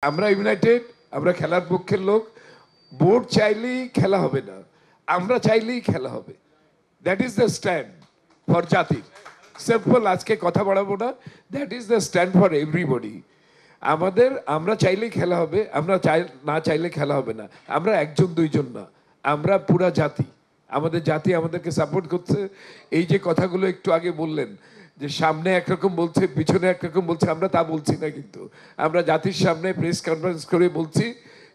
আমরা ইউনাইটেড, আমরা খেলার পক্ষের লোক। বোর্ড চাইলেই খেলা হবে না, আমরা চাইলেই খেলা হবে। That is the stand for জাতি। সিম্পল, আজকে কথা বাড়াবো না। That is the stand for everybody. আমরা চাইলেই খেলা হবে, আমরা না চাইলে খেলা হবে না। আমরা একজন দুইজন না, আমরা পুরা জাতি। আমাদের জাতি আমাদেরকে সাপোর্ট করছে। এই যে কথাগুলো একটু আগে বললেন যে সামনে একরকম বলছে, পিছনে একরকম বলছে, আমরা তা বলছি না। কিন্তু আমরা জাতির সামনে প্রেস কনফারেন্স করে বলছি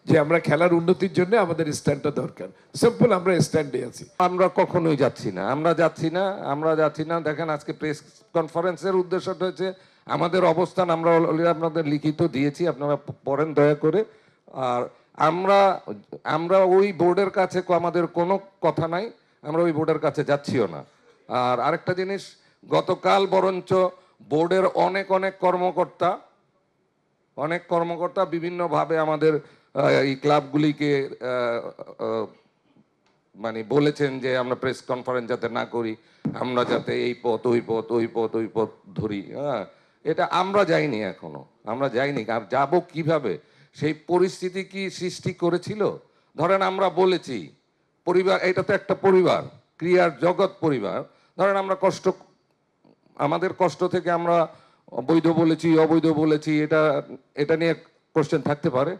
যে আমরা খেলার উন্নতির জন্য আমাদের স্ট্যান্ডটা দরকার। সিম্পল, আমরা স্ট্যান্ডে আছি। আমরা কখনোই যাচ্ছি না, আমরা যাচ্ছি না। দেখেন, আজকে প্রেস কনফারেন্সের উদ্দেশ্যটা হচ্ছে আমাদের অবস্থান আমরা অলরেডি আপনাদের লিখিত দিয়েছি, আপনারা পড়েন দয়া করে। আর আমরা ওই বোর্ডের কাছে আমাদের কোনো কথা নাই, আমরা ওই বোর্ডের কাছে যাচ্ছিও না। আর আরেকটা জিনিস, গতকাল বরঞ্চ বোর্ডের অনেক কর্মকর্তা বিভিন্নভাবে আমাদের এই ক্লাবগুলিকে মানে বলেছেন যে আমরা প্রেস কনফারেন্স যাতে না করি, আমরা যাতে এই পথ ওই পথ ধরি। হ্যাঁ, এটা আমরা যাইনি, এখনো আমরা যাইনি। আর যাবো কিভাবে? সেই পরিস্থিতি কি সৃষ্টি করেছিল? ধরেন আমরা বলেছি পরিবার, এটা তো একটা পরিবার, ক্রিয়ার জগৎ পরিবার। ধরেন আমরা আমাদের কষ্ট থেকে আমরা বৈধ বলেছি, অবৈধ বলেছি, এটা নিয়ে কোশ্চেন থাকতে পারে।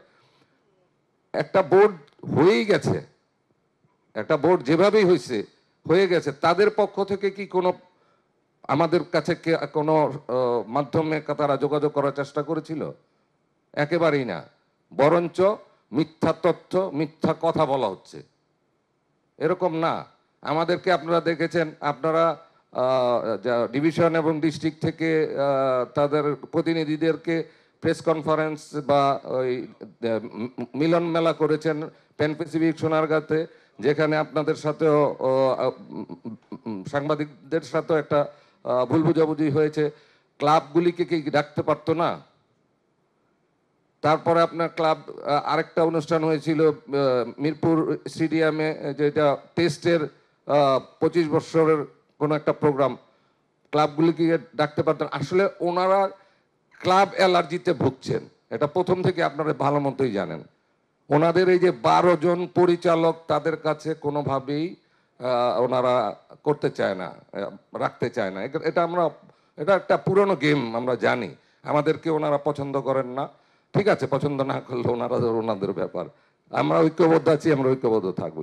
একটা বোর্ড হয়েই গেছে, একটা বোর্ড যেভাবেই হয়ে গেছে, তাদের পক্ষ থেকে কি কোনো আমাদের কাছে কোনো মাধ্যমে তারা যোগাযোগ করার চেষ্টা করেছিল? একেবারেই না। বরঞ্চ মিথ্যা তথ্য, মিথ্যা কথা বলা হচ্ছে। এরকম না। আমাদেরকে আপনারা দেখেছেন, আপনারা ডিভিশন এবং ডিস্ট্রিক্ট থেকে তাদের প্রতিনিধিদেরকে প্রেস কনফারেন্স বা ওই মিলন মেলা করেছেন প্যান প্যাসিফিক সোনারগাঁতে, যেখানে আপনাদের সাথেও সাংবাদিকদের সাথেও একটা ভুল বুঝাবুঝি হয়েছে। ক্লাবগুলিকে কি ডাকতে পারতো না? তারপরে আপনার ক্লাব আরেকটা অনুষ্ঠান হয়েছিল মিরপুর স্টেডিয়ামে, যেটা টেস্টের 25 বছরের কোনো একটা প্রোগ্রাম, ক্লাবগুলিকে ডাকতে পারতেন। আসলে ওনারা ক্লাব অ্যালার্জিতে ভুগছেন, এটা প্রথম থেকে আপনারা ভালো মতোই জানেন। ওনাদের এই যে 12 জন পরিচালক, তাদের কাছে কোনোভাবেই ওনারা করতে চায় না, রাখতে চায় না। এটা একটা পুরনো গেম, আমরা জানি। আমাদেরকে ওনারা পছন্দ করেন না, ঠিক আছে, পছন্দ না করলে ওনাদের ব্যাপার। আমরা ঐক্যবদ্ধ আছি, আমরা ঐক্যবদ্ধ থাকবো।